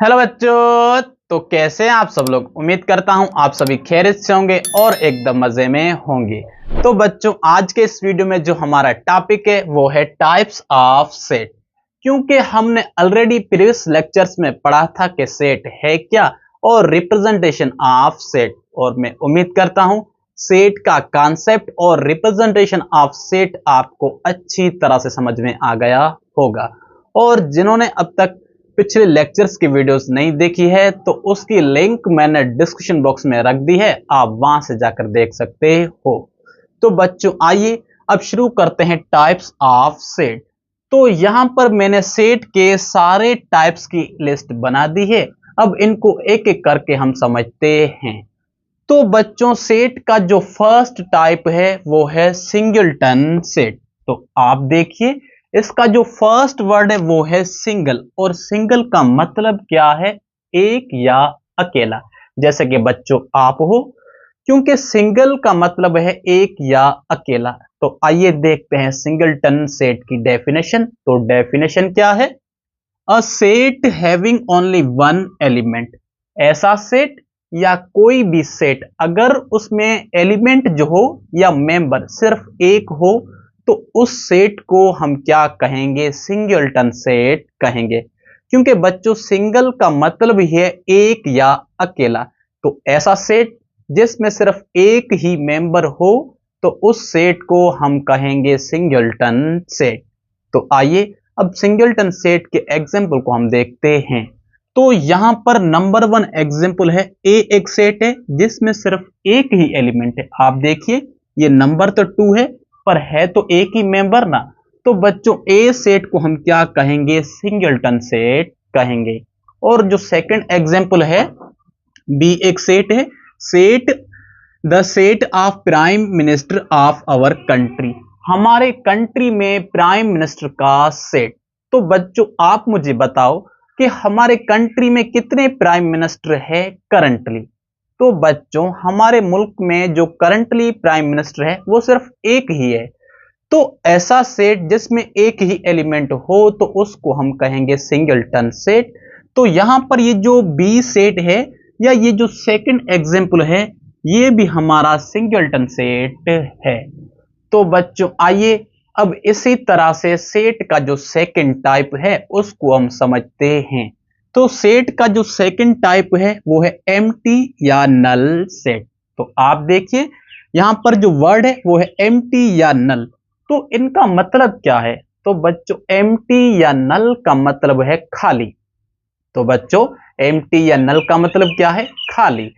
Hello बच्चों। तो कैसे हैं आप सब लोग। उम्मीद करता हूं आप सभी खैरियत से होंगे और एकदम मजे में होंगे। तो बच्चों, आज के इस वीडियो में जो हमारा टॉपिक है वो है टाइप्स ऑफ सेट। क्योंकि हमने ऑलरेडी प्रीवियस लेक्चर्स में पढ़ा था कि सेट है क्या और रिप्रेजेंटेशन ऑफ सेट, और मैं उम्मीद करता हूं सेट का कॉन्सेप्ट और रिप्रेजेंटेशन ऑफ सेट आपको अच्छी तरह से समझ में आ गया होगा। और जिन्होंने अब तक पिछले लेक्चर्स की वीडियोस नहीं देखी है तो उसकी लिंक मैंने डिस्क्रिप्शन बॉक्स में रख दी है, आप वहां से जाकर देख सकते हो। तो बच्चों, आइए अब शुरू करते हैं टाइप्स ऑफ सेट। तो यहां पर मैंने सेट के सारे टाइप्स की लिस्ट बना दी है। अब इनको एक एक करके हम समझते हैं। तो बच्चों, सेट का जो फर्स्ट टाइप है वो है सिंगलटन सेट। तो आप देखिए, इसका जो फर्स्ट वर्ड है वो है सिंगल, और सिंगल का मतलब क्या है? एक या अकेला। जैसे कि बच्चों आप हो, क्योंकि सिंगल का मतलब है एक या अकेला। तो आइए देखते हैं सिंगलटन सेट की डेफिनेशन। तो डेफिनेशन क्या है? A set having only one element. ऐसा सेट या कोई भी सेट अगर उसमें एलिमेंट जो हो या मेंबर सिर्फ एक हो तो उस सेट को हम क्या कहेंगे? सिंगलटन सेट कहेंगे। क्योंकि बच्चों, सिंगल का मतलब ही है एक या अकेला। तो ऐसा सेट जिसमें सिर्फ एक ही मेंबर हो तो उस सेट को हम कहेंगे सिंगलटन सेट। तो आइए अब सिंगलटन सेट के एग्जाम्पल को हम देखते हैं। तो यहां पर नंबर वन एग्जाम्पल है ए। एक सेट है जिसमें सिर्फ एक ही एलिमेंट है। आप देखिए, ये नंबर तो टू है पर है तो एक ही मेंबर ना। तो बच्चों, ए सेट को हम क्या कहेंगे? सिंगलटन सेट कहेंगे। और जो सेकंड एग्जाम्पल है, बी एक सेट है। Set the set of prime minister of our country. हमारे कंट्री में प्राइम मिनिस्टर का सेट। तो बच्चों, आप मुझे बताओ कि हमारे कंट्री में कितने प्राइम मिनिस्टर है करंटली? तो बच्चों, हमारे मुल्क में जो करंटली प्राइम मिनिस्टर है वो सिर्फ एक ही है। तो ऐसा सेट जिसमें एक ही एलिमेंट हो तो उसको हम कहेंगे सिंगलटन सेट। तो यहां पर ये जो बी सेट है या ये जो सेकंड एग्जांपल है ये भी हमारा सिंगलटन सेट है। तो बच्चों, आइए अब इसी तरह से सेट का जो सेकंड टाइप है उसको हम समझते हैं। तो सेट का जो सेकंड टाइप है वो है एम्प्टी या नल सेट। तो आप देखिए, यहां पर जो वर्ड है वो है एम्प्टी या नल। तो इनका मतलब क्या है? तो बच्चों, एम्प्टी या नल का मतलब है खाली। तो बच्चों, एम्प्टी या नल का मतलब क्या है? खाली।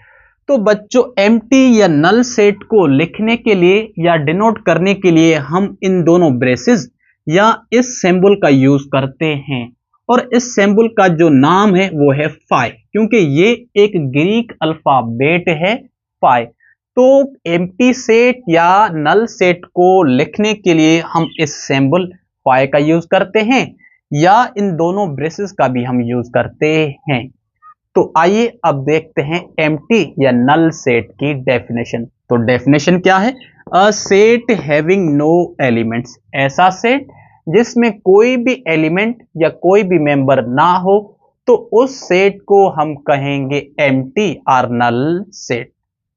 तो बच्चों, एम्प्टी या नल सेट को लिखने के लिए या डिनोट करने के लिए हम इन दोनों ब्रेसेस या इस सिंबल का यूज करते हैं। और इस सिंबल का जो नाम है वो है फाई, क्योंकि ये एक ग्रीक अल्फाबेट है, फाई। तो एम्प्टी सेट या नल सेट को लिखने के लिए हम इस सिंबल फाई का यूज करते हैं या इन दोनों ब्रेसेस का भी हम यूज करते हैं। तो आइए अब देखते हैं एम्प्टी या नल सेट की डेफिनेशन। तो डेफिनेशन क्या है? A set having no elements. ऐसा सेट जिसमें कोई भी एलिमेंट या कोई भी मेंबर ना हो तो उस सेट को हम कहेंगे एम्प्टी और नल सेट।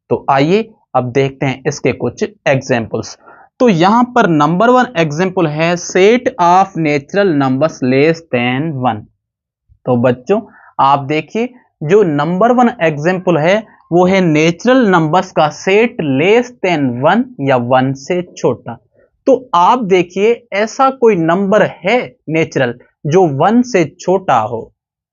तो आइए अब देखते हैं इसके कुछ एग्जांपल्स। तो यहां पर नंबर वन एग्जांपल है set of natural numbers less than one. तो बच्चों, आप देखिए, जो नंबर वन एग्जाम्पल है वो है नेचुरल नंबर्स का सेट लेस देन वन या वन से छोटा। तो आप देखिए, ऐसा कोई नंबर है नेचुरल जो वन से छोटा हो?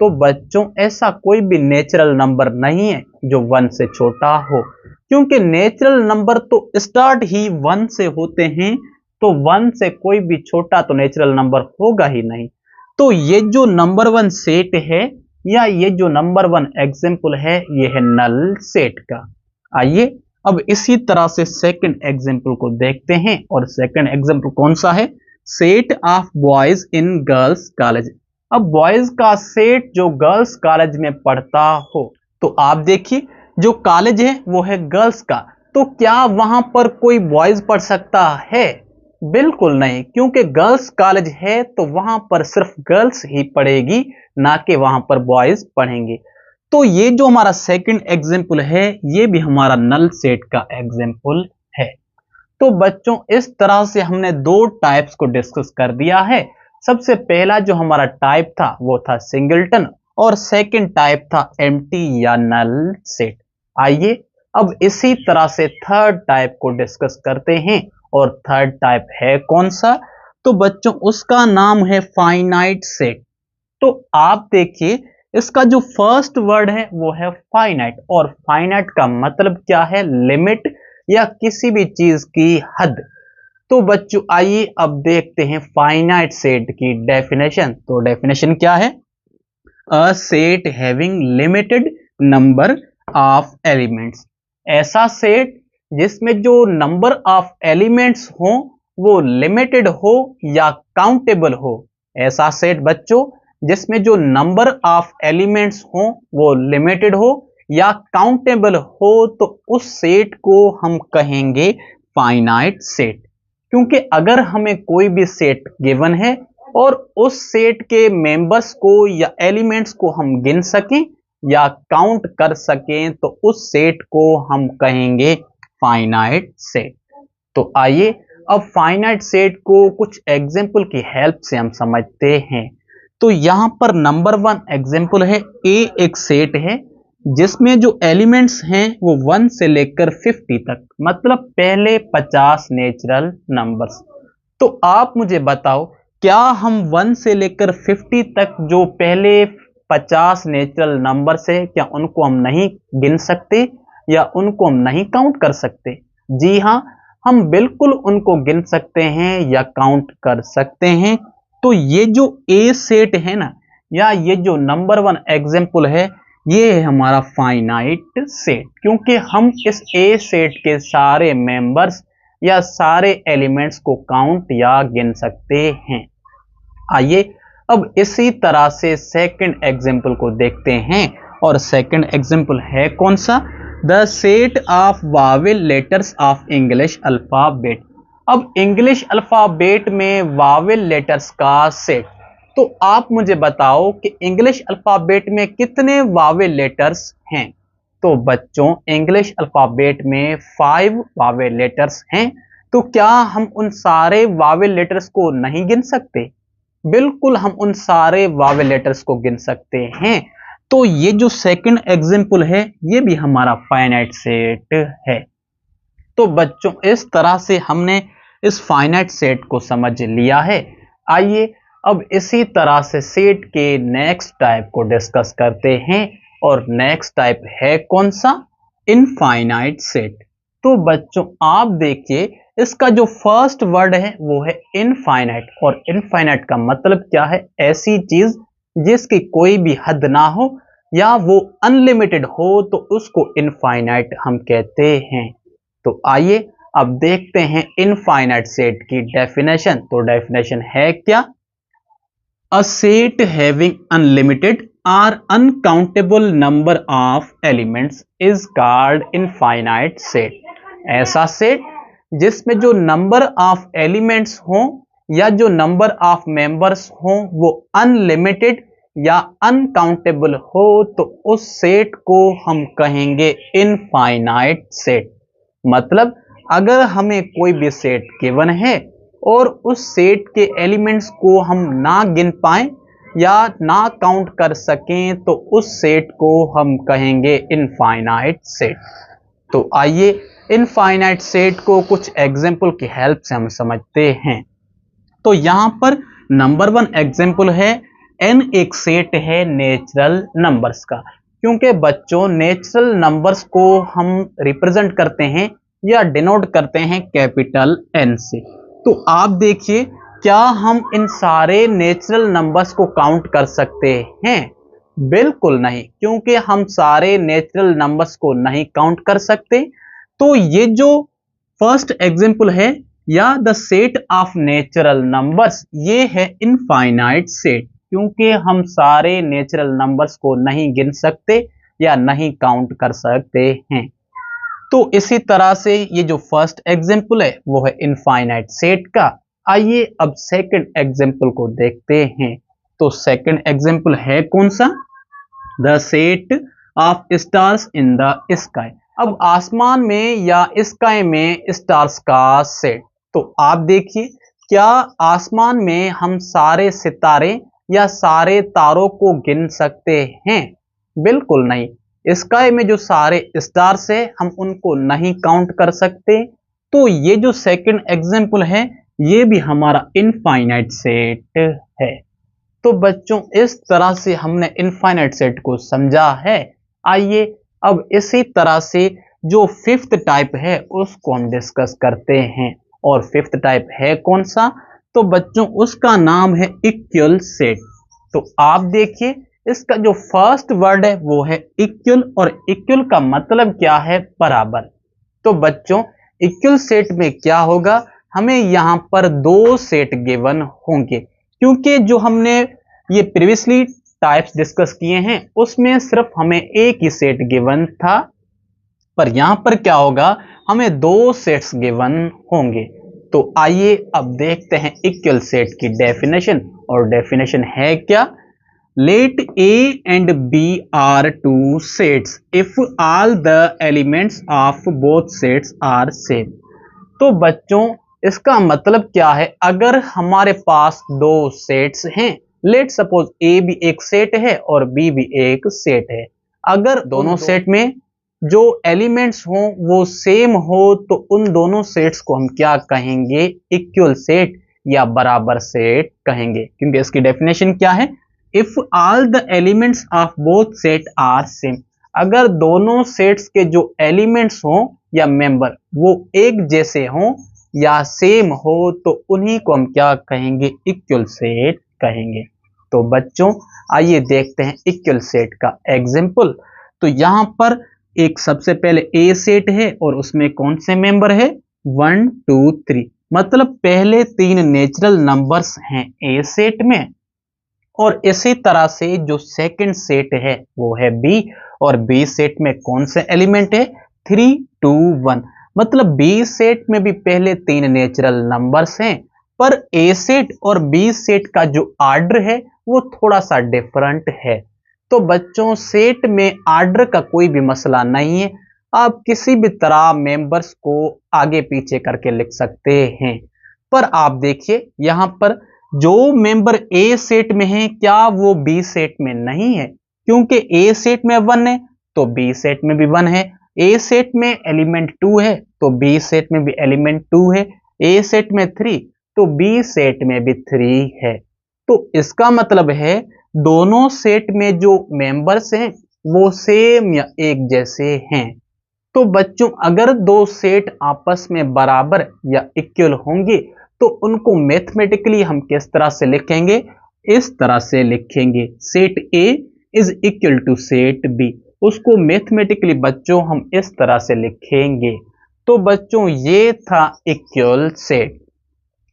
तो बच्चों, ऐसा कोई भी नेचुरल नंबर नहीं है जो वन से छोटा हो, क्योंकि नेचुरल नंबर तो स्टार्ट ही वन से होते हैं। तो वन से कोई भी छोटा तो नेचुरल नंबर होगा ही नहीं। तो ये जो नंबर वन सेट है या ये जो नंबर वन एग्जाम्पल है ये है नल सेट का। आइए अब इसी तरह से सेकंड एग्जाम्पल को देखते हैं। और सेकंड एग्जाम्पल कौन सा है? Set of boys in girls college. अब बॉयज का सेट जो गर्ल्स कॉलेज में पढ़ता हो। तो आप देखिए, जो कॉलेज है वो है गर्ल्स का, तो क्या वहां पर कोई बॉयज पढ़ सकता है? बिल्कुल नहीं, क्योंकि गर्ल्स कॉलेज है तो वहां पर सिर्फ गर्ल्स ही पढ़ेगी, ना कि वहां पर बॉयज पढ़ेंगे। तो ये जो हमारा सेकंड एग्जाम्पल है, ये भी हमारा नल सेट का एग्जाम्पल है। तो बच्चों, इस तरह से हमने दो टाइप्स को डिस्कस कर दिया है। सबसे पहला जो हमारा टाइप था वो था सिंगलटन, और सेकंड टाइप था एम्प्टी या नल सेट। आइए अब इसी तरह से थर्ड टाइप को डिस्कस करते हैं। और थर्ड टाइप है कौन सा? तो बच्चों, उसका नाम है फाइनाइट सेट। तो आप देखिए, इसका जो फर्स्ट वर्ड है वो है फाइनाइट, और फाइनाइट का मतलब क्या है? लिमिट या किसी भी चीज की हद। तो बच्चों आइए अब देखते हैं फाइनाइट सेट की डेफिनेशन। तो डेफिनेशन क्या है? A set having limited number of elements. ऐसा सेट जिसमें जो नंबर ऑफ एलिमेंट्स हो वो लिमिटेड हो या काउंटेबल हो। ऐसा सेट बच्चों जिसमें जो नंबर ऑफ एलिमेंट्स हो वो लिमिटेड हो या काउंटेबल हो, तो उस सेट को हम कहेंगे फाइनाइट सेट। क्योंकि अगर हमें कोई भी सेट गिवन है और उस सेट के मेंबर्स को या एलिमेंट्स को हम गिन सकें या काउंट कर सकें, तो उस सेट को हम कहेंगे फाइनाइट सेट। तो आइए अब फाइनाइट सेट को कुछ एग्जाम्पल की हेल्प से हम समझते हैं। तो यहां पर नंबर वन एग्जाम्पल है, ए एक सेट है जिसमें जो एलिमेंट्स हैं वो 1 से लेकर 50 तक, मतलब पहले 50 नेचुरल नंबर्स। तो आप मुझे बताओ, क्या हम 1 से लेकर 50 तक जो पहले 50 नेचुरल नंबर्स है, क्या उनको हम नहीं गिन सकते या उनको हम नहीं काउंट कर सकते? जी हाँ, हम बिल्कुल उनको गिन सकते हैं या काउंट कर सकते हैं। तो ये जो ए सेट है ना, या ये जो नंबर वन एग्जाम्पल है, ये है हमारा फाइनाइट सेट, क्योंकि हम इस ए सेट के सारे मेंबर्स या सारे एलिमेंट्स को काउंट या गिन सकते हैं। आइए अब इसी तरह से सेकंड एग्जाम्पल को देखते हैं। और सेकंड एग्जाम्पल है कौन सा? The set of Wavell letters of English alphabet. अब इंग्लिश अल्फाबेट में वावेल लेटर्स का सेट। तो आप मुझे बताओ कि इंग्लिश अल्फाबेट में कितने वावेल लेटर्स हैं? तो बच्चों, इंग्लिश अल्फाबेट में 5 वावेल लेटर्स हैं। तो क्या हम उन सारे वावेल लेटर्स को नहीं गिन सकते? बिल्कुल, हम उन सारे वावेल लेटर्स को गिन सकते हैं। तो ये जो सेकंड एग्जाम्पल है, ये भी हमारा फाइनाइट सेट है। तो बच्चों, इस तरह से हमने इस फाइनाइट सेट को समझ लिया है। आइए अब इसी तरह से सेट के नेक्स्ट टाइप को डिस्कस करते हैं। और नेक्स्ट टाइप है कौन सा? Infinite set. तो बच्चों आप देखिए, इसका जो फर्स्ट वर्ड है वो है इनफाइनाइट, और इनफाइनाइट का मतलब क्या है? ऐसी चीज जिसकी कोई भी हद ना हो या वो अनलिमिटेड हो, तो उसको इनफाइनाइट हम कहते हैं। तो आइए अब देखते हैं इनफाइनाइट सेट की डेफिनेशन। तो डेफिनेशन है क्या? अ set having unlimited or uncountable number of elements is called infinite set। ऐसा सेट जिसमें जो नंबर ऑफ एलिमेंट्स हो या जो नंबर ऑफ मेंबर्स हो वो अनलिमिटेड या अनकाउंटेबल हो, तो उस सेट को हम कहेंगे इनफाइनाइट सेट। मतलब अगर हमें कोई भी सेट गिवन है और उस सेट के एलिमेंट्स को हम ना गिन पाएं या ना काउंट कर सकें, तो उस सेट को हम कहेंगे इनफाइनाइट सेट। तो आइए इनफाइनाइट सेट को कुछ एग्जाम्पल की हेल्प से हम समझते हैं। तो यहां पर नंबर वन एग्जाम्पल है, एन एक सेट है नेचुरल नंबर्स का। क्योंकि बच्चों, नेचुरल नंबर्स को हम रिप्रेजेंट करते हैं या डिनोट करते हैं कैपिटल एन से। तो आप देखिए, क्या हम इन सारे नेचुरल नंबर्स को काउंट कर सकते हैं? बिल्कुल नहीं, क्योंकि हम सारे नेचुरल नंबर्स को नहीं काउंट कर सकते। तो ये जो फर्स्ट एग्जांपल है, या the set of natural numbers, ये है इनफाइनाइट सेट, क्योंकि हम सारे नेचुरल नंबर्स को नहीं गिन सकते या नहीं काउंट कर सकते हैं। तो इसी तरह से ये जो फर्स्ट एग्जाम्पल है वो है इनफाइनाइट सेट का। आइए अब सेकंड एग्जाम्पल को देखते हैं। तो सेकंड एग्जाम्पल है कौन सा? The set of stars in the sky. अब आसमान में या स्काई में स्टार्स का सेट। तो आप देखिए, क्या आसमान में हम सारे सितारे या सारे तारों को गिन सकते हैं? बिल्कुल नहीं। स्काई में जो सारे स्टार्स है हम उनको नहीं काउंट कर सकते। तो ये जो सेकंड एग्जाम्पल है ये भी हमारा इनफाइनाइट सेट है। तो बच्चों इस तरह से हमने इनफाइनाइट सेट को समझा है। आइए अब इसी तरह से जो फिफ्थ टाइप है उसको हम डिस्कस करते हैं। और फिफ्थ टाइप है कौन सा? तो बच्चों उसका नाम है इक्वल सेट। तो आप देखिए, इसका जो फर्स्ट वर्ड है वो है इक्वल, और इक्वल का मतलब क्या है? बराबर। तो बच्चों इक्वल सेट में क्या होगा? हमें यहां पर दो सेट गिवन होंगे, क्योंकि जो हमने ये प्रीवियसली टाइप्स डिस्कस किए हैं उसमें सिर्फ हमें एक ही सेट गिवन था, पर यहां पर क्या होगा? हमें दो सेट्स गिवन होंगे। तो आइए अब देखते हैं इक्वल सेट की डेफिनेशन। और डेफिनेशन है क्या? Let A and B are two sets if all the elements of both sets are same। तो बच्चों इसका मतलब क्या है? अगर हमारे पास दो सेट्स हैं, लेट सपोज A भी एक सेट है और B भी एक सेट है, अगर दोनों सेट में जो एलिमेंट्स हो वो सेम हो तो उन दोनों सेट्स को हम क्या कहेंगे? इक्वल सेट या बराबर सेट कहेंगे। क्योंकि इसकी डेफिनेशन क्या है? If all the elements of both set are same. अगर दोनों सेट्स के जो एलिमेंट्स हो या मेंबर वो एक जैसे हो या सेम हो तो उन्हीं को हम क्या कहेंगे? इक्वल सेट कहेंगे। तो बच्चों आइए देखते हैं इक्वल सेट का एग्जाम्पल। तो यहां पर एक सबसे पहले ए सेट है और उसमें कौन से मेंबर है? 1 2 3, मतलब पहले तीन नेचुरल नंबर्स हैं ए सेट में। और इसी तरह से जो सेकंड सेट है वो है बी, और बी सेट में कौन से एलिमेंट है? 3 2 1, मतलब बी सेट में भी पहले तीन नेचुरल नंबर्स हैं, पर ए सेट और बी सेट का जो आर्डर है वो थोड़ा सा डिफरेंट है। तो बच्चों सेट में आर्डर का कोई भी मसला नहीं है, आप किसी भी तरह मेंबर्स को आगे पीछे करके लिख सकते हैं। पर आप देखिए यहां पर जो मेंबर ए सेट में है क्या वो बी सेट में नहीं है? क्योंकि ए सेट में 1 है तो बी सेट में भी 1 है। ए सेट में एलिमेंट 2 है तो बी सेट में भी एलिमेंट 2 है। ए सेट में 3 तो बी सेट में भी 3 है। तो इसका मतलब है दोनों सेट में जो मेंबर्स हैं वो सेम या एक जैसे हैं। तो बच्चों अगर दो सेट आपस में बराबर या इक्वल होंगे तो उनको मैथमेटिकली हम किस तरह से लिखेंगे? इस तरह से लिखेंगे, set A is equal to set B। उसको मैथमेटिकली बच्चों हम इस तरह से लिखेंगे। तो बच्चों ये था इक्वल सेट।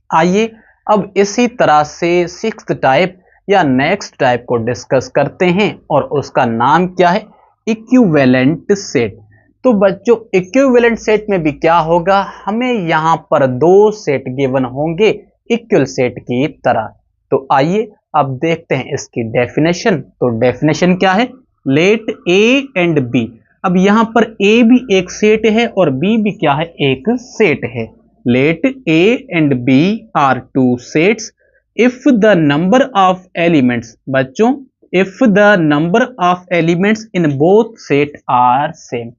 आइए अब इसी तरह से सिक्स्थ टाइप या नेक्स्ट टाइप को डिस्कस करते हैं, और उसका नाम क्या है? Equivalent set. तो बच्चों इक्विवेलेंट सेट में भी क्या होगा? हमें यहां पर दो सेट गिवन होंगे इक्वल सेट की तरह। तो आइए अब देखते हैं इसकी डेफिनेशन। तो डेफिनेशन क्या है? Let A and B। अब यहां पर A भी एक सेट है और B भी क्या है? एक सेट है। Let A and B are two sets if the number of elements, बच्चों if the number of elements in both set are same।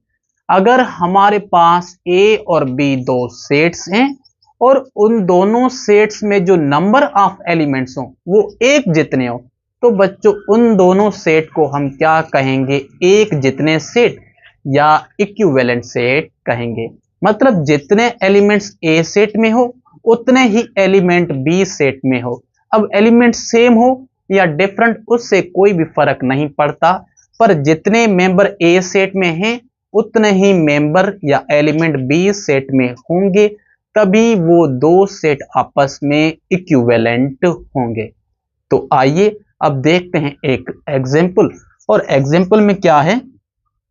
अगर हमारे पास A और B दो सेट्स हैं और उन दोनों सेट्स में जो नंबर ऑफ एलिमेंट्स हो वो एक जितने हो, तो बच्चों उन दोनों सेट को हम क्या कहेंगे? एक जितने सेट या इक्विवेलेंट सेट कहेंगे। मतलब जितने एलिमेंट्स ए सेट में हो उतने ही एलिमेंट बी सेट में हो। अब एलिमेंट सेम हो या डिफरेंट उससे कोई भी फर्क नहीं पड़ता, पर जितने मेंबर ए सेट में हैं उतने ही मेंबर या एलिमेंट बी सेट में होंगे, तभी वो दो सेट आपस में इक्विवेलेंट होंगे। तो आइए अब देखते हैं एक एग्जाम्पल। और एग्जाम्पल में क्या है?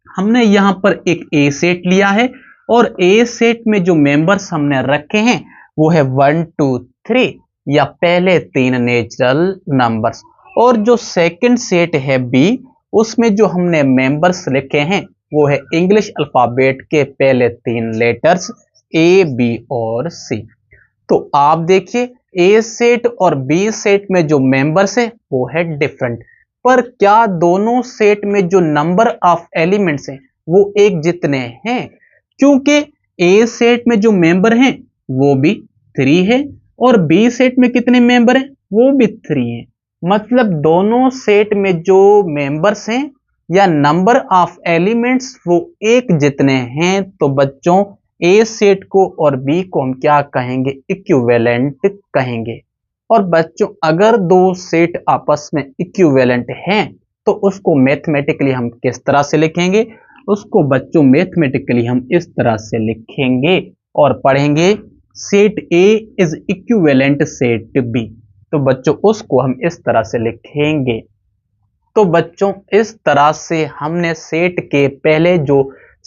हमने यहां पर एक ए सेट लिया है और ए सेट में जो मेंबर्स हमने रखे हैं वो है 1 2 3 या पहले 3 नेचुरल नंबर्स। और जो सेकंड सेट है बी, उसमें जो हमने मेंबर्स लिखे हैं वो है इंग्लिश अल्फाबेट के पहले 3 लेटर्स ए बी और सी। तो आप देखिए ए सेट और बी सेट में जो मेंबर्स है वो है डिफरेंट, पर क्या दोनों सेट में जो नंबर ऑफ एलिमेंट्स हैं वो एक जितने हैं? क्योंकि ए सेट में जो मेंबर हैं वो भी 3 है और बी सेट में कितने मेंबर हैं वो भी 3 है। मतलब दोनों सेट में जो मेंबर्स हैं या नंबर ऑफ एलिमेंट्स वो एक जितने हैं। तो बच्चों ए सेट को और बी को हम क्या कहेंगे? इक्विवेलेंट कहेंगे। और बच्चों अगर दो सेट आपस में इक्विवेलेंट हैं तो उसको मैथमेटिकली हम किस तरह से लिखेंगे? उसको बच्चों मैथमेटिकली हम इस तरह से लिखेंगे और पढ़ेंगे set A is equivalent set B. तो बच्चों उसको हम इस तरह से लिखेंगे। तो बच्चों इस तरह से हमने सेट के पहले जो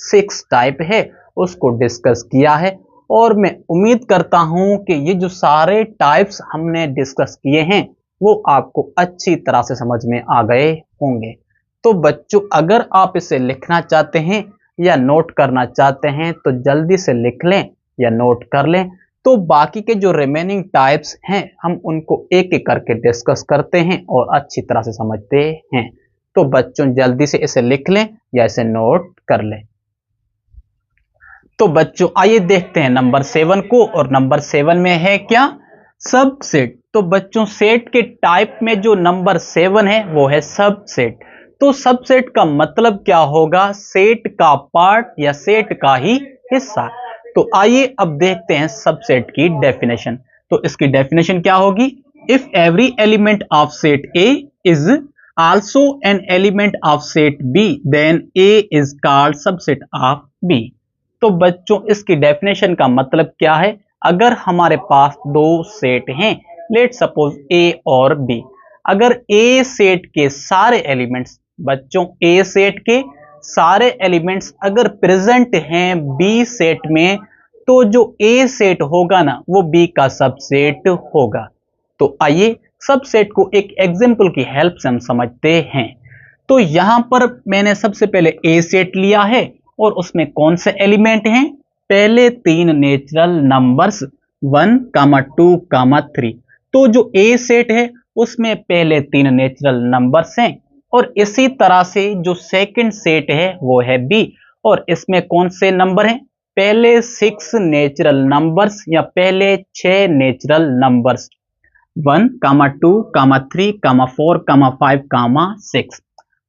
6 टाइप है उसको डिस्कस किया है और मैं उम्मीद करता हूं कि ये जो सारे टाइप्स हमने डिस्कस किए हैं वो आपको अच्छी तरह से समझ में आ गए होंगे। तो बच्चों अगर आप इसे लिखना चाहते हैं या नोट करना चाहते हैं तो जल्दी से लिख लें या नोट कर लें। तो बाकी के जो रिमेनिंग टाइप्स हैं हम उनको एक एक करके डिस्कस करते हैं और अच्छी तरह से समझते हैं। तो बच्चों जल्दी से इसे लिख लें या इसे नोट कर लें। तो बच्चों आइए देखते हैं नंबर 7 को, और नंबर 7 में है क्या? सबसेट। तो बच्चों सेट के टाइप में जो नंबर 7 है वो है सबसेट। तो सबसेट का मतलब क्या होगा? सेट का पार्ट या सेट का ही हिस्सा। तो आइए अब देखते हैं सबसेट की डेफिनेशन। तो इसकी डेफिनेशन क्या होगी? If every element of set A is also an element of set B then A is called subset of B. तो बच्चों इसकी डेफिनेशन का मतलब क्या है? अगर हमारे पास दो सेट हैं, लेट सपोज ए और बी, अगर ए सेट के सारे एलिमेंट्स, बच्चों ए सेट के सारे एलिमेंट्स अगर प्रेजेंट हैं बी सेट में, तो जो ए सेट होगा ना वो बी का सबसेट होगा। तो आइए सबसेट को एक एग्जांपल की हेल्प से हम समझते हैं। तो यहां पर मैंने सबसे पहले ए सेट लिया है और उसमें कौन से एलिमेंट हैं? पहले 3 नेचुरल नंबर्स 1, 2, 3। तो जो ए सेट है उसमें पहले 3 नेचुरल नंबर्स हैं और इसी तरह से जो सेकंड सेट है वो है बी, और इसमें कौन से नंबर हैं? पहले 6 नेचुरल नंबर्स या पहले 6 नेचुरल नंबर्स 1, 2, 3, 4, 5, 6।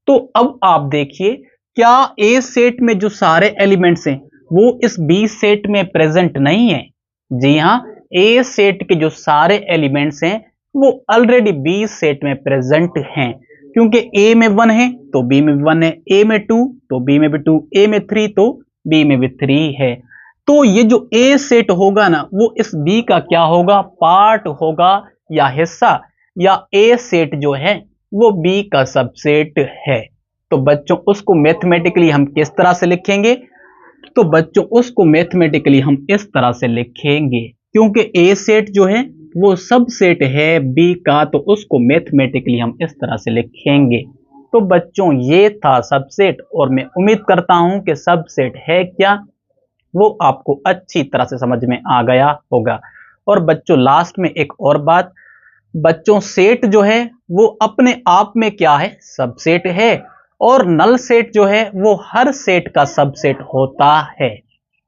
तो अब आप देखिए क्या ए सेट में जो सारे एलिमेंट्स हैं वो इस बी सेट में प्रेजेंट नहीं है? जी हां, ए सेट के जो सारे एलिमेंट्स हैं वो ऑलरेडी बी सेट में प्रेजेंट हैं, क्योंकि ए में 1 है तो बी में भी 1 है, ए में 2 तो बी में भी 2, ए में 3 तो बी में भी 3 है। तो ये जो ए सेट होगा ना वो इस बी का क्या होगा? पार्ट होगा या हिस्सा, या ए सेट जो है वो बी का सबसेट है। तो बच्चों उसको मैथमेटिकली हम किस तरह से लिखेंगे? तो बच्चों उसको मैथमेटिकली हम इस तरह से लिखेंगे, क्योंकि ए सेट जो है वो सबसेट है बी का, तो उसको मैथमेटिकली हम इस तरह से लिखेंगे। तो बच्चों ये था सबसेट, और मैं उम्मीद करता हूं कि सबसेट है क्या वो आपको अच्छी तरह से समझ में आ गया होगा। और बच्चों लास्ट में एक और बात, बच्चों सेट जो है वो अपने आप में क्या है? सबसेट है, और नल सेट जो है वो हर सेट का सबसेट होता है।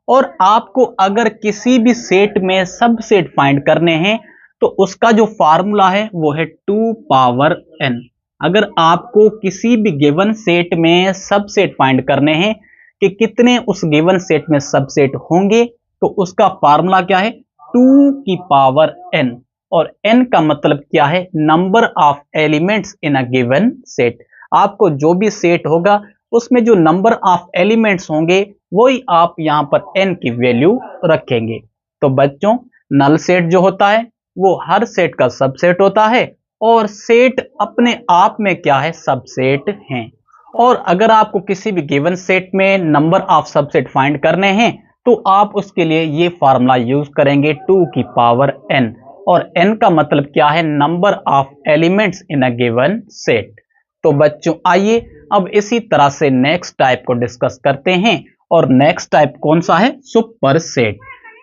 और आपको अगर किसी भी सेट में सबसेट फाइंड करने हैं तो उसका जो फार्मूला है वो है 2 पावर n। अगर आपको किसी भी गिवन सेट में सबसेट फाइंड करने हैं कि कितने उस गिवन सेट में सबसेट होंगे, तो उसका फार्मूला क्या है? 2 की पावर n। और n का मतलब क्या है? Number of elements in a given set. आपको जो भी सेट होगा उसमें जो नंबर ऑफ एलिमेंट्स होंगे वही आप यहां पर n की वैल्यू रखेंगे। तो बच्चों नल सेट जो होता है वो हर सेट का सबसेट होता है, और सेट अपने आप में क्या है? सबसेट हैं। और अगर आपको किसी भी गिवन सेट में नंबर ऑफ सबसेट फाइंड करने हैं तो आप उसके लिए ये फार्मूला यूज करेंगे 2 की पावर n, और n का मतलब क्या है, number of elements in a given set. तो बच्चों आइए अब इसी तरह से नेक्स्ट टाइप को डिस्कस करते हैं, और नेक्स्ट टाइप कौन सा है, सुपर सेट।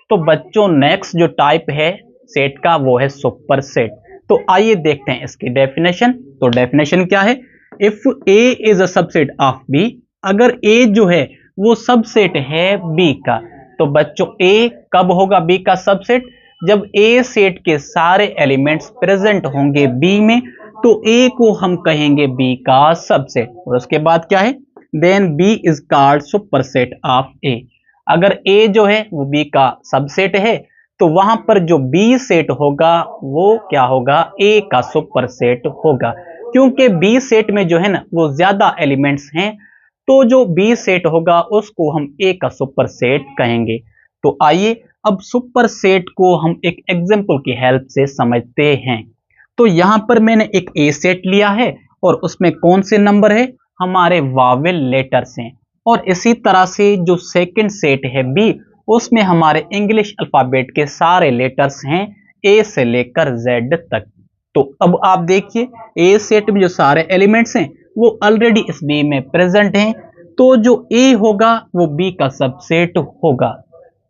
तो बच्चों नेक्स्ट जो टाइप है सेट का वो है सुपर सेट। तो आइए देखते हैं इसकी डेफिनेशन। तो डेफिनेशन क्या है, if A is a subset of B, अगर ए जो है वो सबसेट है बी का, तो बच्चों ए कब होगा बी का सबसेट, जब ए सेट के सारे एलिमेंट्स प्रेजेंट होंगे बी में, तो ए को हम कहेंगे बी का सबसेट। और उसके बाद क्या है, then B is called superset of A. अगर ए जो है वो बी का सबसेट है, तो वहां पर जो बी सेट होगा वो क्या होगा, ए का सुपरसेट होगा। क्योंकि बी सेट में जो है ना वो ज्यादा एलिमेंट्स हैं, तो जो बी सेट होगा उसको हम ए का सुपर सेट कहेंगे। तो आइए अब सुपर सेट को हम एक एग्जांपल की हेल्प से समझते हैं। तो यहां पर मैंने एक ए सेट लिया है, और उसमें कौन से नंबर है, हमारे वावेल लेटर्स हैं। और इसी तरह से जो सेकंड सेट है बी, उसमें हमारे इंग्लिश अल्फाबेट के सारे लेटर्स हैं ए से लेकर जेड तक। तो अब आप देखिए ए सेट में जो सारे एलिमेंट्स हैं वो ऑलरेडी इस बी में प्रेजेंट हैं, तो जो ए होगा वो बी का सबसेट होगा।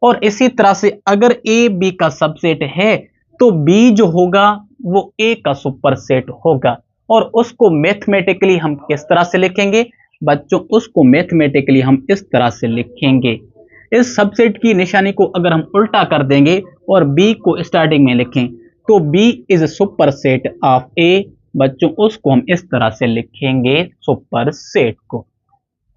और इसी तरह से अगर ए बी का सबसेट है, तो बी जो होगा वो ए का सुपरसेट होगा। और उसको मैथमेटिकली हम किस तरह से लिखेंगे बच्चों, उसको मैथमेटिकली हम इस तरह से लिखेंगे। इस सबसेट की निशानी को अगर हम उल्टा कर देंगे और बी को स्टार्टिंग में लिखें, तो बी इज सुपरसेट ऑफ ए, बच्चों उसको हम इस तरह से लिखेंगे सुपर सेट को।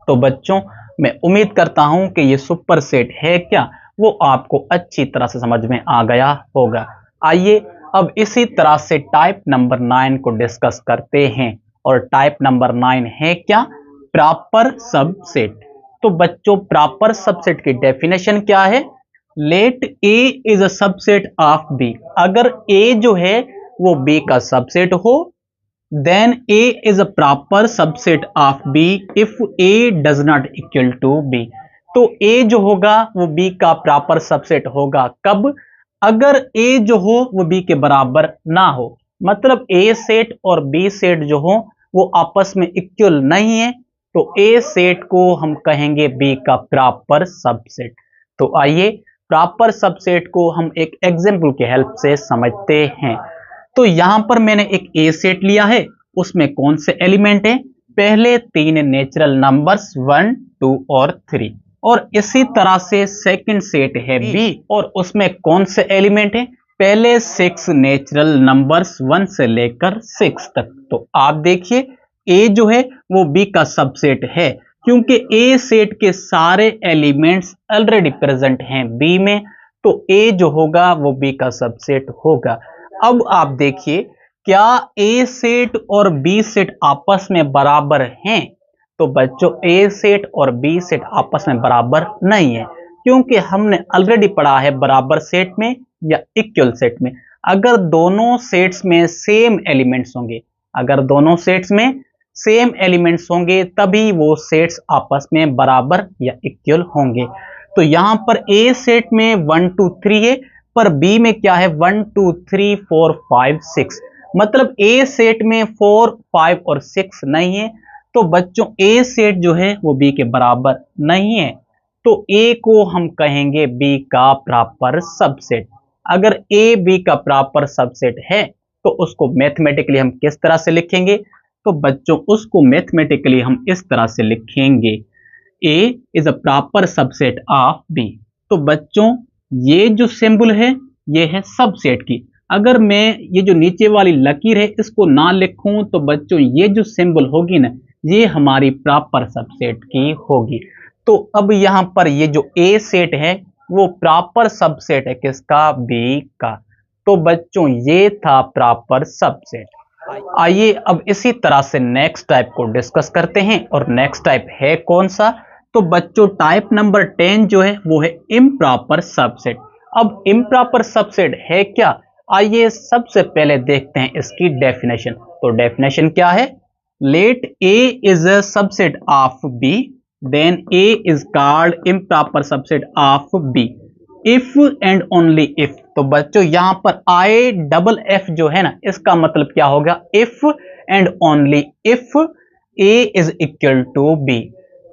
तो बच्चों मैं उम्मीद करता हूं कि ये सुपर सेट है क्या वो आपको अच्छी तरह से समझ में आ गया होगा। आइए अब इसी तरह से टाइप नंबर 9 को डिस्कस करते हैं, और टाइप नंबर 9 है क्या, प्रॉपर सबसेट। तो बच्चों प्रॉपर सबसेट की डेफिनेशन क्या है, let A is a subset of B, अगर ए जो है वो बी का सबसेट हो, then A is a proper subset of B if A does not equal to B। तो A जो होगा वो B का प्रॉपर सबसेट होगा कब, अगर A जो हो वो B के बराबर ना हो, मतलब A सेट और B सेट जो हो वो आपस में इक्वल नहीं है, तो A सेट को हम कहेंगे B का प्रॉपर सबसेट। तो आइए प्रॉपर सबसेट को हम एक एग्जांपल की हेल्प से समझते हैं। तो यहां पर मैंने एक ए सेट लिया है, उसमें कौन से एलिमेंट हैं, पहले 3 नेचुरल नंबर्स 1, 2 और 3। और इसी तरह से सेकंड सेट है बी, और उसमें कौन से एलिमेंट हैं, पहले 6 नेचुरल नंबर्स 1 से लेकर 6 तक। तो आप देखिए ए जो है वो बी का सबसेट है, क्योंकि ए सेट के सारे एलिमेंट्स ऑलरेडी प्रेजेंट हैं बी में, तो ए जो होगा वो बी का सबसेट होगा। अब आप देखिए क्या ए सेट और बी सेट आपस में बराबर हैं, तो बच्चों ए सेट और बी सेट आपस में बराबर नहीं है, क्योंकि हमने ऑलरेडी पढ़ा है बराबर सेट में या इक्वल सेट में, अगर दोनों सेट्स में सेम एलिमेंट्स होंगे, अगर दोनों सेट्स में सेम एलिमेंट्स होंगे तभी वो सेट्स आपस में बराबर या इक्वल होंगे। तो यहां पर ए सेट में 1, 2, 3 है, पर बी में क्या है 1, 2, 3, 4, 5, 6, मतलब ए सेट में 4, 5 और 6 नहीं है, तो बच्चों ए सेट जो है वो बी के बराबर नहीं है, तो ए को हम कहेंगे बी का प्रॉपर सबसेट। अगर ए बी का प्रॉपर सबसेट है तो उसको मैथमेटिकली हम किस तरह से लिखेंगे, तो बच्चों उसको मैथमेटिकली हम इस तरह से लिखेंगे, A is a proper subset of B. तो बच्चों ये जो सिंबल है ये है सबसेट की, अगर मैं ये जो नीचे वाली लकीर है इसको ना लिखूं, तो बच्चों ये जो सिंबल होगी ना ये हमारी प्रॉपर सबसेट की होगी। तो अब यहां पर ये जो ए सेट है वो प्रॉपर सबसेट है किसका, बी का। तो बच्चों ये था प्रॉपर सबसेट। आइए अब इसी तरह से नेक्स्ट टाइप को डिस्कस करते हैं, और नेक्स्ट टाइप है कौन सा, तो बच्चों टाइप नंबर 10 जो है वो है इम्प्रॉपर सबसेट। अब इम्प्रॉपर सबसेट है क्या, आइए सबसे पहले देखते हैं इसकी डेफिनेशन। तो डेफिनेशन क्या है, let A is a subset of B then A is called improper subset of B. If and only if. तो बच्चों यहां पर आई डबल एफ जो है ना, इसका मतलब क्या होगा, if and only if A is equal to B.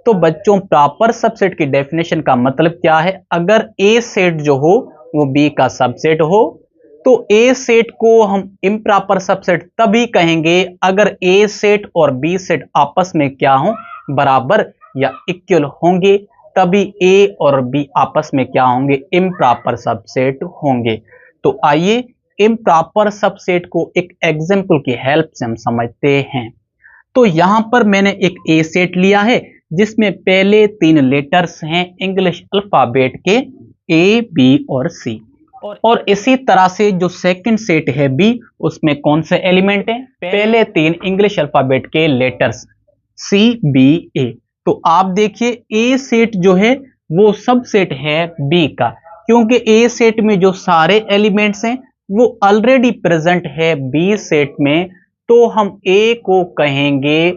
तो बच्चों प्रॉपर सबसेट की डेफिनेशन का मतलब क्या है, अगर ए सेट जो हो वो बी का सबसेट हो तो ए सेट को हम इम्प्रॉपर सबसेट तभी कहेंगे अगर ए सेट और बी सेट आपस में क्या हो, बराबर या इक्वल होंगे, तभी ए और बी आपस में क्या होंगे, इम्प्रॉपर सबसेट होंगे। तो आइए इम्प्रॉपर सबसेट को एक एग्जांपल की हेल्प से हम समझते हैं। तो यहां पर मैंने एक ए सेट लिया है जिसमें पहले 3 लेटर्स हैं इंग्लिश अल्फाबेट के, ए बी और सी। और इसी तरह से जो सेकंड सेट है बी, उसमें कौन से एलिमेंट हैं, पहले 3 इंग्लिश अल्फाबेट के लेटर्स सी बी ए। तो आप देखिए ए सेट जो है वो सब सेट है बी का, क्योंकि ए सेट में जो सारे एलिमेंट्स हैं वो ऑलरेडी प्रेजेंट है बी सेट में, तो हम ए को कहेंगे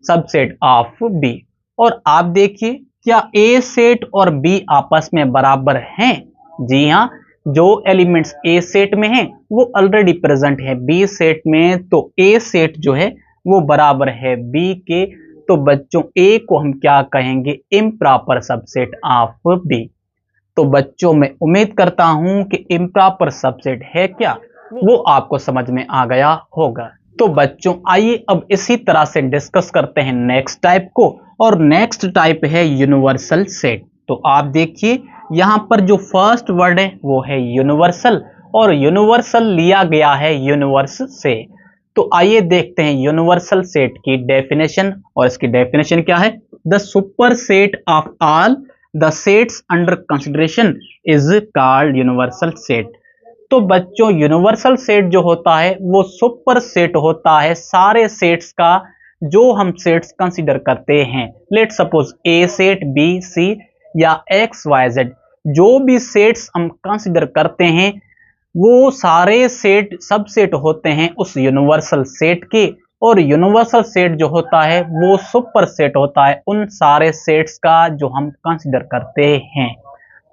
सबसेट ऑफ बी। और आप देखिए क्या ए सेट और बी आपस में बराबर हैं? जी हाँ, जो एलिमेंट्स ए सेट में हैं वो ऑलरेडी प्रेजेंट है बी सेट में, तो ए सेट जो है वो बराबर है बी के। तो बच्चों ए को हम क्या कहेंगे, इम्प्रॉपर सबसेट ऑफ बी। तो बच्चों मैं उम्मीद करता हूं कि इम्प्रॉपर सबसेट है क्या, वो आपको समझ में आ गया होगा। तो बच्चों आइए अब इसी तरह से डिस्कस करते हैं नेक्स्ट टाइप को, और नेक्स्ट टाइप है यूनिवर्सल सेट। तो आप देखिए यहां पर जो फर्स्ट वर्ड है वो है यूनिवर्सल, और यूनिवर्सल लिया गया है यूनिवर्स से। तो आइए देखते हैं यूनिवर्सल सेट की डेफिनेशन, और इसकी डेफिनेशन क्या है, the super set of all the sets under consideration is called universal set. तो बच्चों यूनिवर्सल सेट जो होता है वो सुपर सेट होता है सारे सेट्स का जो हम सेट्स कंसीडर करते हैं। लेट सपोज ए सेट, बी, सी या एक्स वाई जेड, जो भी सेट्स हम कंसीडर करते हैं वो सारे सेट सब सेट होते हैं उस यूनिवर्सल सेट के, और यूनिवर्सल सेट जो होता है वो सुपर सेट होता है उन सारे सेट्स का जो हम कंसीडर करते हैं।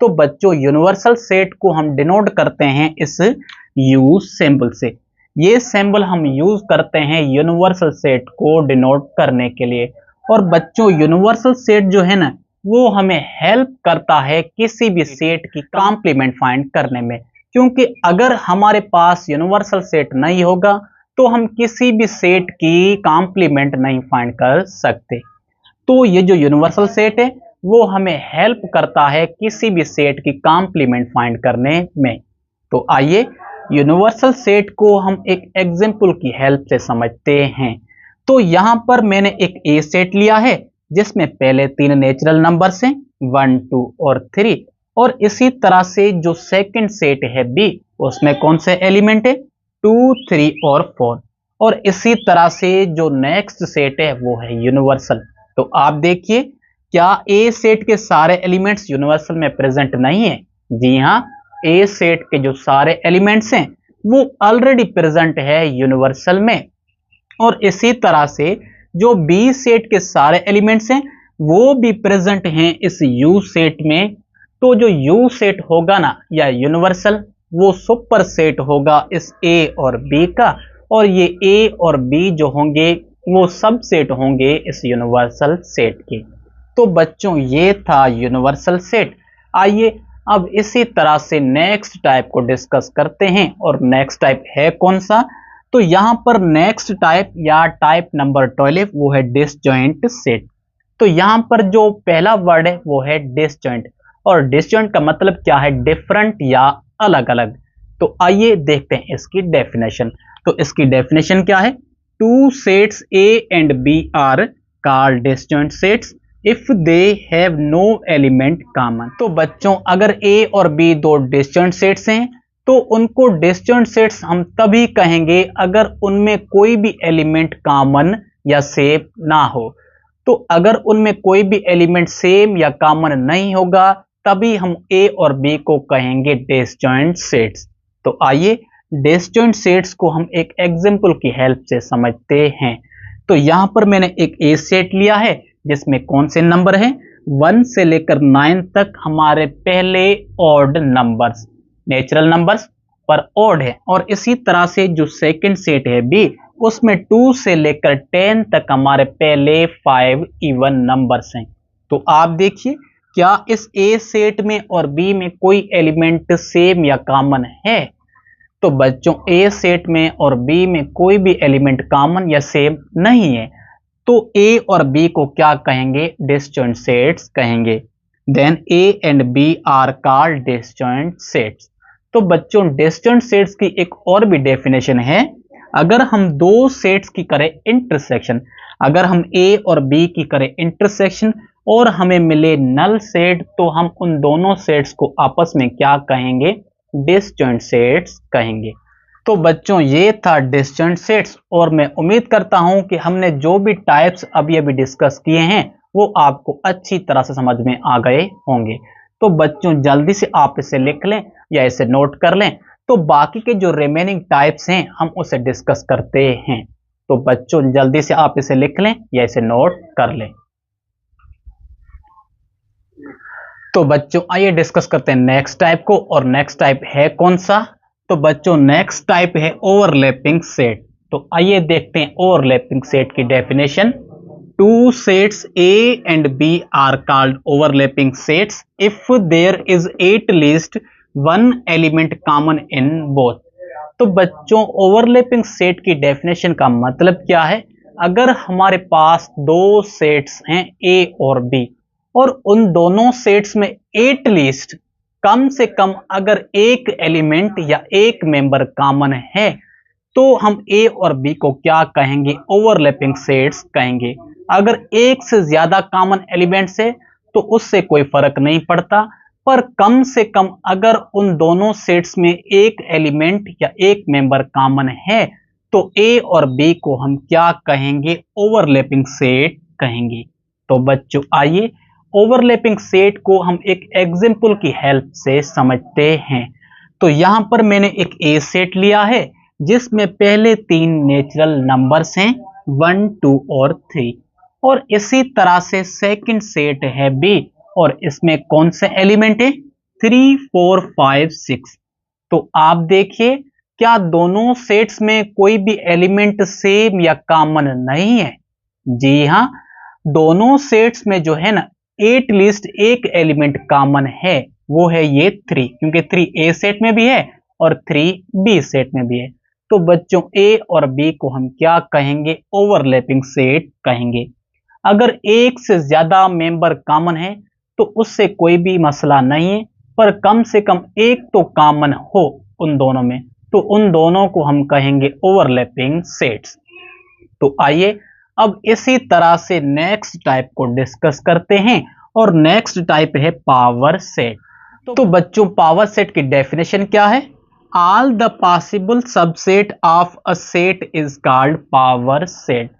तो बच्चों यूनिवर्सल सेट को हम डिनोट करते हैं इस यू सिंबल से। ये सिंबल हम यूज करते हैं यूनिवर्सल सेट को डिनोट करने के लिए। और बच्चों यूनिवर्सल सेट जो है ना वो हमें हेल्प करता है किसी भी सेट की कॉम्प्लीमेंट फाइंड करने में, क्योंकि अगर हमारे पास यूनिवर्सल सेट नहीं होगा तो हम किसी भी सेट की कॉम्प्लीमेंट नहीं फाइंड कर सकते। तो ये जो यूनिवर्सल सेट है वो हमें हेल्प करता है किसी भी सेट की कॉम्प्लीमेंट फाइंड करने में। तो आइए यूनिवर्सल सेट को हम एक एग्जांपल की हेल्प से समझते हैं। तो यहां पर मैंने एक ए सेट लिया है जिसमें पहले 3 नेचुरल नंबर्स हैं 1, 2 और 3, और इसी तरह से जो सेकंड सेट है बी, उसमें कौन से एलिमेंट है 2, 3 और 4, और इसी तरह से जो नेक्स्ट सेट है वो है यूनिवर्सल। तो आप देखिए क्या ए सेट के सारे एलिमेंट्स यूनिवर्सल में प्रेजेंट नहीं है? जी हाँ, ए सेट के जो सारे एलिमेंट्स हैं वो ऑलरेडी प्रेजेंट है यूनिवर्सल में, और इसी तरह से जो बी सेट के सारे एलिमेंट्स हैं वो भी प्रेजेंट हैं इस यू सेट में। तो जो यू सेट होगा ना या यूनिवर्सल, वो सुपर सेट होगा इस ए और बी का, और ये ए और बी जो होंगे वो सब सेट होंगे इस यूनिवर्सल सेट के। तो बच्चों ये था यूनिवर्सल सेट। आइए अब इसी तरह से नेक्स्ट टाइप को डिस्कस करते हैं, और नेक्स्ट टाइप है कौन सा, तो यहां पर नेक्स्ट टाइप या टाइप नंबर 12 वो है डिसजॉइंट सेट। तो यहां पर जो पहला वर्ड है वो है डिसजॉइंट, और डिसजॉइंट का मतलब क्या है, डिफरेंट या अलग अलग। तो आइए देखते हैं इसकी डेफिनेशन। तो इसकी डेफिनेशन क्या है, 2 sets A and B are called disjoint sets if they have no element common. तो बच्चों अगर ए और बी दो डिसजॉइंट सेट्स हैं तो उनको डिसजॉइंट सेट्स हम तभी कहेंगे अगर उनमें कोई भी एलिमेंट कॉमन या सेम ना हो। तो अगर उनमें कोई भी एलिमेंट सेम या कॉमन नहीं होगा तभी हम ए और बी को कहेंगे डिसजॉइंट सेट्स। तो आइए डिसजॉइंट सेट्स को हम एक एग्जांपल की हेल्प से समझते हैं। तो यहां पर मैंने एक ए सेट लिया है जिसमें कौन से नंबर हैं, 1 से लेकर 9 तक हमारे पहले ऑड नंबर्स, नेचुरल नंबर्स पर ऑड है। और इसी तरह से जो सेकंड सेट है बी, उसमें 2 से लेकर 10 तक हमारे पहले 5 इवन नंबर्स हैं। तो आप देखिए क्या इस ए सेट में और बी में कोई एलिमेंट सेम या कॉमन है। तो बच्चों ए सेट में और बी में कोई भी एलिमेंट कॉमन या सेम नहीं है, तो ए और बी को क्या कहेंगे, डिसजॉइंट सेट्स कहेंगे। Then A and B are called disjoint sets. तो बच्चों डिसजॉइंट सेट्स की एक और भी डेफिनेशन है, अगर हम दो सेट्स की करें इंटरसेक्शन, अगर हम ए और बी की करें इंटरसेक्शन और हमें मिले नल सेट, तो हम उन दोनों सेट्स को आपस में क्या कहेंगे, डिसजॉइंट सेट्स कहेंगे। तो बच्चों ये था डिसजॉइंट सेट्स, और मैं उम्मीद करता हूं कि हमने जो भी टाइप्स अभी अभी डिस्कस किए हैं वो आपको अच्छी तरह से समझ में आ गए होंगे। तो बच्चों जल्दी से आप इसे लिख लें या इसे नोट कर लें, तो बाकी के जो रिमेनिंग टाइप्स हैं हम उसे डिस्कस करते हैं। तो बच्चों जल्दी से आप इसे लिख लें या इसे नोट कर लें। तो बच्चों आइए डिस्कस करते हैं नेक्स्ट टाइप को, और नेक्स्ट टाइप है कौन सा। तो बच्चों नेक्स्ट टाइप है ओवरलैपिंग सेट। तो आइए देखते हैं ओवरलैपिंग सेट की definition. Two sets A and B are called overlapping sets if there is at least one element common in both. तो बच्चों ओवरलैपिंग सेट की डेफिनेशन का मतलब क्या है, अगर हमारे पास दो सेट्स हैं ए और बी, और उन दोनों सेट्स में एट लीस्ट कम से कम अगर एक एलिमेंट या एक मेंबर कॉमन है, तो हम ए और बी को क्या कहेंगे, ओवरलैपिंग सेट्स कहेंगे। अगर एक से ज्यादा कॉमन एलिमेंट्स है तो उससे कोई फर्क नहीं पड़ता, पर कम से कम अगर उन दोनों सेट्स में एक एलिमेंट या एक मेंबर कॉमन है, तो ए और बी को हम क्या कहेंगे, ओवरलैपिंग सेट कहेंगे। तो बच्चों आइए ओवरलैपिंग सेट को हम एक एग्जाम्पल की हेल्प से समझते हैं। तो यहां पर मैंने एक ए सेट लिया है जिसमें पहले 3 नेचुरल नंबर्स हैं 1, 2 और 3, और इसी तरह से सेकंड सेट है बी, और इसमें कौन से एलिमेंट है, 3, 4, 5, 6। तो आप देखिए क्या दोनों सेट्स में कोई भी एलिमेंट सेम या कॉमन नहीं है। जी हां, दोनों सेट्स में जो है ना एट लीस्ट एक एलिमेंट कॉमन है, वो है ये 3, क्योंकि 3 ए सेट में भी है और 3 बी सेट में भी है। तो बच्चों ए और बी को हम क्या कहेंगे, ओवरलैपिंग सेट कहेंगे। अगर एक से ज्यादा मेंबर कॉमन है तो उससे कोई भी मसला नहीं है, पर कम से कम एक तो कॉमन हो उन दोनों में, तो उन दोनों को हम कहेंगे ओवरलैपिंग सेट्स। तो आइए अब इसी तरह से नेक्स्ट टाइप को डिस्कस करते हैं, और नेक्स्ट टाइप है पावर सेट। तो बच्चों पावर सेट की डेफिनेशन क्या है, all the possible subset of a set is called power set.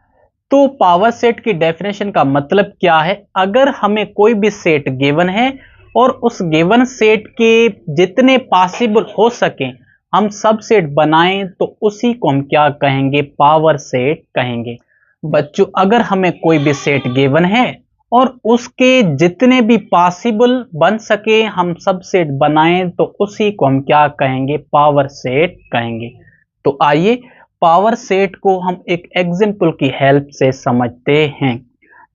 तो पावर सेट की डेफिनेशन का मतलब क्या है, अगर हमें कोई भी सेट गिवन है और उस गिवन सेट के जितने पॉसिबल हो सके हम सबसेट बनाएं, तो उसी को हम क्या कहेंगे, पावर सेट कहेंगे। बच्चों अगर हमें कोई भी सेट गिवन है और उसके जितने भी पॉसिबल बन सके हम सबसेट बनाएं, तो उसी को हम क्या कहेंगे, पावर सेट कहेंगे। तो आइए पावर सेट को हम एक एग्जाम्पल की हेल्प से समझते हैं।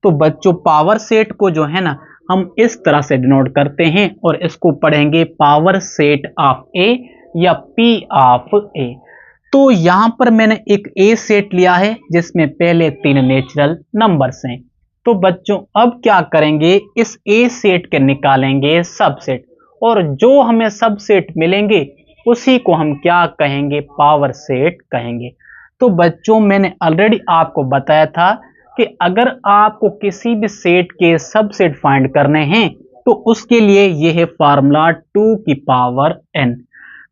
तो बच्चों पावर सेट को जो है ना हम इस तरह से डिनोट करते हैं, और इसको पढ़ेंगे पावर सेट ऑफ ए या पी ऑफ ए। तो यहां पर मैंने एक ए सेट लिया है जिसमें पहले 3 नेचुरल नंबर्स हैं। तो बच्चों अब क्या करेंगे, इस ए सेट के निकालेंगे सबसेट, और जो हमें सबसेट मिलेंगे उसी को हम क्या कहेंगे, पावर सेट कहेंगे। तो बच्चों मैंने ऑलरेडी आपको बताया था कि अगर आपको किसी भी सेट के सबसेट फाइंड करने हैं तो उसके लिए यह है फार्मूला 2 की पावर n।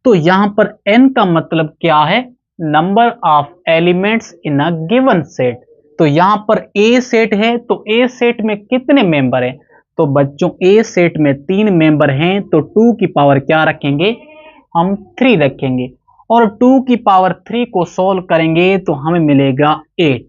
तो यहां पर n का मतलब क्या है, number of elements in a given set. तो यहां पर ए सेट है, तो ए सेट में कितने मेंबर हैं, तो बच्चों ए सेट में 3 मेंबर हैं, तो 2 की पावर क्या रखेंगे, हम 3 रखेंगे, और 2 की पावर 3 को सोल्व करेंगे तो हमें मिलेगा 8।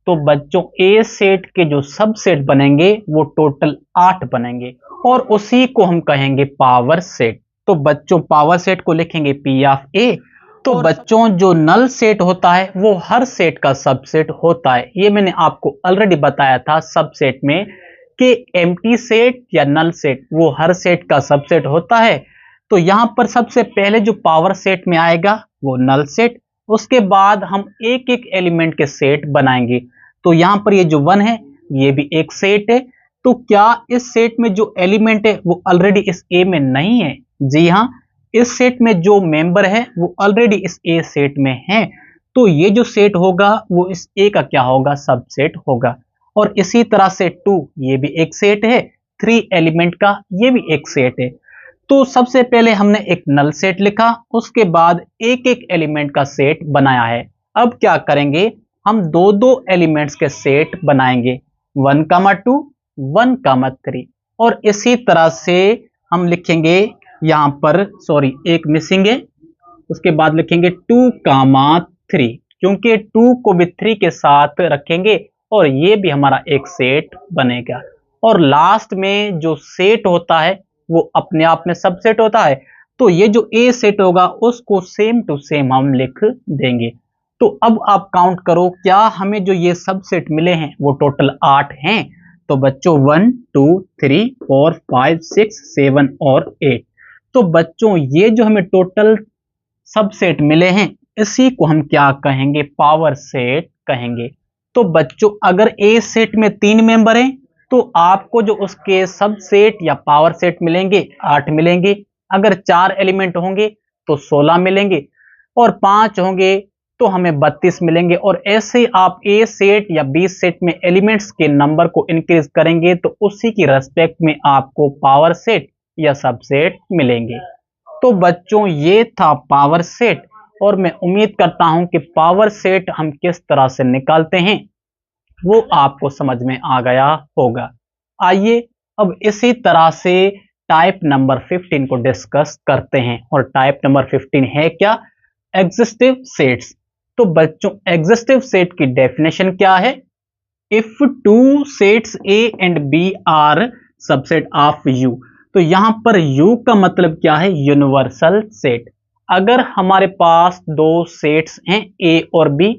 तो बच्चों ए सेट के जो सबसेट बनेंगे वो टोटल 8 बनेंगे और उसी को हम कहेंगे पावर सेट। तो बच्चों पावर सेट को लिखेंगे पी ऑफ ए। तो बच्चों जो नल सेट होता है वो हर सेट का सबसेट होता है। ये मैंने आपको ऑलरेडी बताया था सबसेट में कि एम्प्टी सेट या नल सेट वो हर सेट का सबसेट होता है। तो यहां पर सबसे पहले जो पावर सेट में आएगा वो नल सेट, उसके बाद हम एक एक एलिमेंट के सेट बनाएंगे। तो यहां पर ये जो 1 है ये भी एक सेट है। तो क्या इस सेट में जो एलिमेंट है वो ऑलरेडी इस ए में नहीं है? जी हाँ, इस सेट में जो मेंबर है वो ऑलरेडी इस ए सेट में है। तो ये जो सेट होगा वो इस ए का क्या होगा? सबसेट होगा। और इसी तरह से 2 ये भी एक सेट है, 3 एलिमेंट का ये भी एक सेट है। तो सबसे पहले हमने एक नल सेट लिखा, उसके बाद एक एक एलिमेंट का सेट बनाया है। अब क्या करेंगे? हम दो दो एलिमेंट्स के सेट बनाएंगे, 1, 2, 1, 3। और इसी तरह से हम लिखेंगे यहां पर, सॉरी एक मिसिंग है, उसके बाद लिखेंगे 2, 3, क्योंकि 2 को भी 3 के साथ रखेंगे और ये भी हमारा एक सेट बनेगा। और लास्ट में जो सेट होता है वो अपने आप में सबसेट होता है। तो ये जो ए सेट होगा उसको सेम टू सेम हम लिख देंगे। तो अब आप काउंट करो, क्या हमें जो ये सबसेट मिले हैं वो टोटल 8 हैं? तो बच्चों 1, 2, 3, 4, 5, 6, 7 और 8। तो बच्चों ये जो हमें टोटल सबसेट मिले हैं इसी को हम क्या कहेंगे? पावर सेट कहेंगे। तो बच्चों अगर ए सेट में 3 मेंबर हैं तो आपको जो उसके सबसेट या पावर सेट मिलेंगे 8 मिलेंगे। अगर 4 एलिमेंट होंगे तो 16 मिलेंगे और 5 होंगे तो हमें 32 मिलेंगे। और ऐसे आप ए सेट या बी सेट में एलिमेंट्स के नंबर को इंक्रीज करेंगे तो उसी की रेस्पेक्ट में आपको पावर सेट या सबसेट मिलेंगे। तो बच्चों ये था पावर सेट और मैं उम्मीद करता हूं कि पावर सेट हम किस तरह से निकालते हैं वो आपको समझ में आ गया होगा। आइए अब इसी तरह से टाइप नंबर 15 को डिस्कस करते हैं। और टाइप नंबर 15 है क्या? Exhaustive sets. तो बच्चों एग्जिस्टिव सेट की डेफिनेशन क्या है? If 2 sets A and B are subset of U. तो यहां पर यू का मतलब क्या है? Universal set. अगर हमारे पास 2 सेट्स हैं ए और बी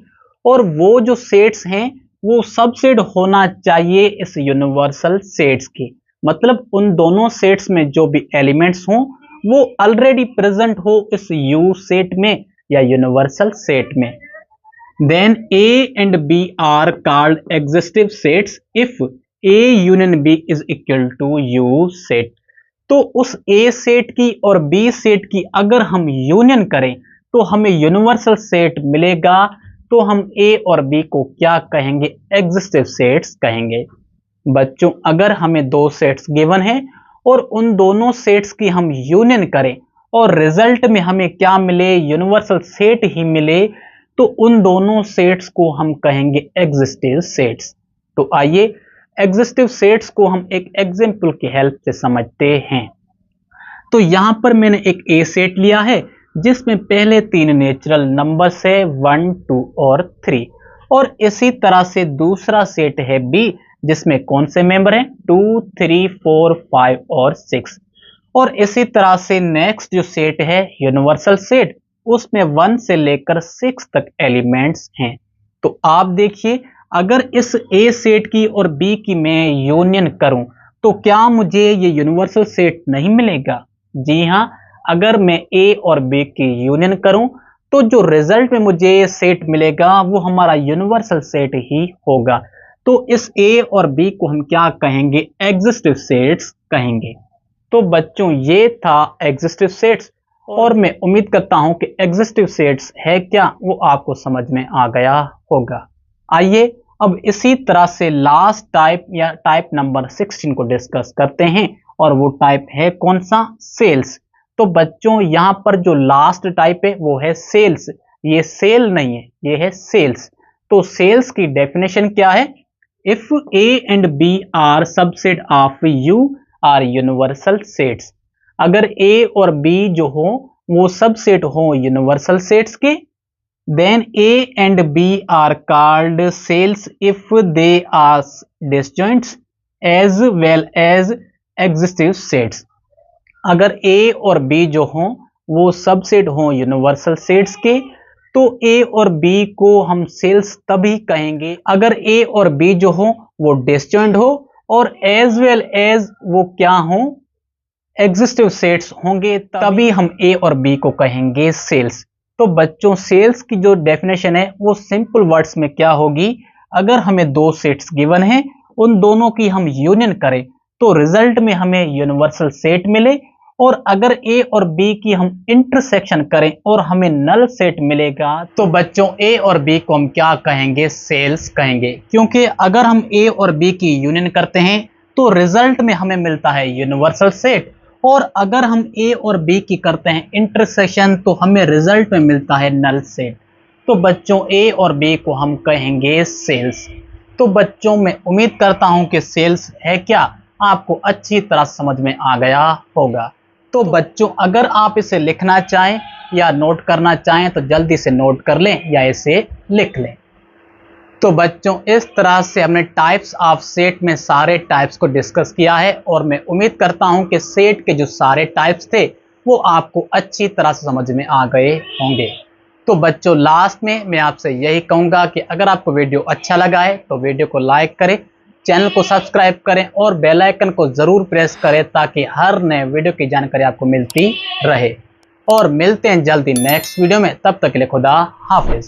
और वो जो सेट्स हैं वो सबसेट होना चाहिए इस यूनिवर्सल सेट्स की, मतलब उन दोनों सेट्स में जो भी एलिमेंट्स हों वो ऑलरेडी प्रेजेंट हो इस यू सेट में या यूनिवर्सल सेट में। Then A and B are called exhaustive sets if A union B is equal to U set. तो उस ए सेट की और बी सेट की अगर हम यूनियन करें तो हमें यूनिवर्सल सेट मिलेगा। तो हम ए और बी को क्या कहेंगे? एग्जिस्टिव सेट्स कहेंगे। बच्चों अगर हमें 2 सेट्स गिवन है और उन दोनों सेट्स की हम यूनियन करें और रिजल्ट में हमें क्या मिले? यूनिवर्सल सेट ही मिले, तो उन दोनों सेट्स को हम कहेंगे एग्जिस्टिव सेट्स। तो आइए एग्जिस्टिव सेट्स को हम एक एग्जांपल की हेल्प से समझते हैं। तो यहां पर मैंने एक ए सेट लिया है जिसमें पहले 3 नेचुरल नंबर्स है 1, 2 और 3। और इसी तरह से दूसरा सेट है बी जिसमें कौन से मेंबर हैं? 2, 3, 4, 5 और 6। और इसी तरह से नेक्स्ट जो सेट है यूनिवर्सल सेट, उसमें 1 से लेकर 6 तक एलिमेंट्स हैं। तो आप देखिए अगर इस ए सेट की और बी की मैं यूनियन करूं तो क्या मुझे ये यूनिवर्सल सेट नहीं मिलेगा? जी हां, अगर मैं ए और बी की यूनियन करूं तो जो रिजल्ट में मुझे सेट मिलेगा वो हमारा यूनिवर्सल सेट ही होगा। तो इस ए और बी को हम क्या कहेंगे? एग्जिस्टिव सेट्स कहेंगे। तो बच्चों ये था एग्जिस्टिव सेट्स और मैं उम्मीद करता हूं कि एग्जिस्टिव सेट्स है क्या वो आपको समझ में आ गया होगा। आइए अब इसी तरह से लास्ट टाइप या टाइप नंबर 16 को डिस्कस करते हैं और वो टाइप है कौन सा? सेल्स। तो बच्चों यहां पर जो लास्ट टाइप है वो है सेल्स। ये सेल नहीं है, ये है सेल्स। तो सेल्स की डेफिनेशन क्या है? If A and B are subset of U are universal sets. अगर ए और बी जो हो वो सबसेट हो यूनिवर्सल सेट्स के then A and B are called cells if they are disjoints as well as exhaustive sets। अगर A और B जो हों वो सबसेट हों यूनिवर्सल सेट्स के, तो A और B को हम सेल्स तभी कहेंगे अगर A और B जो हो वो डिसजॉइंट हो और एज वेल एज वो क्या हो, एग्जिस्टिव सेट्स होंगे, तभी हम A और B को कहेंगे सेल्स। तो बच्चों सेल्स की जो डेफिनेशन है वो सिंपल वर्ड्स में क्या होगी, अगर हमें दो सेट्स गिवन है उन दोनों की हम यूनियन करें तो रिजल्ट में हमें यूनिवर्सल सेट मिले, और अगर A और B की हम इंटरसेक्शन करें और हमें नल सेट मिलेगा तो बच्चों A और B को हम क्या कहेंगे, सेल्स कहेंगे। क्योंकि अगर हम A और B की यूनियन करते हैं तो रिजल्ट में हमें मिलता है यूनिवर्सल सेट, और अगर हम A और B की करते हैं इंटरसेक्शन तो हमें रिजल्ट में मिलता है नल सेट। तो बच्चों A और B को हम कहेंगे सेल्स। तो बच्चों मैं उम्मीद करता हूं कि सेल्स है क्या आपको अच्छी तरह समझ में आ गया होगा। तो बच्चों अगर आप इसे लिखना चाहें या नोट करना चाहें तो जल्दी से नोट कर लें या इसे लिख लें। तो बच्चों इस तरह से हमने टाइप्स ऑफ सेट में सारे टाइप्स को डिस्कस किया है, और मैं उम्मीद करता हूं कि सेट के जो सारे टाइप्स थे वो आपको अच्छी तरह से समझ में आ गए होंगे। तो बच्चों लास्ट में मैं आपसे यही कहूंगा कि अगर आपको वीडियो अच्छा लगा है तो वीडियो को लाइक करें, चैनल को सब्सक्राइब करें और बेल आइकन को जरूर प्रेस करें ताकि हर नए वीडियो की जानकारी आपको मिलती रहे। और मिलते हैं जल्दी नेक्स्ट वीडियो में, तब तक के लिए खुदा हाफिज।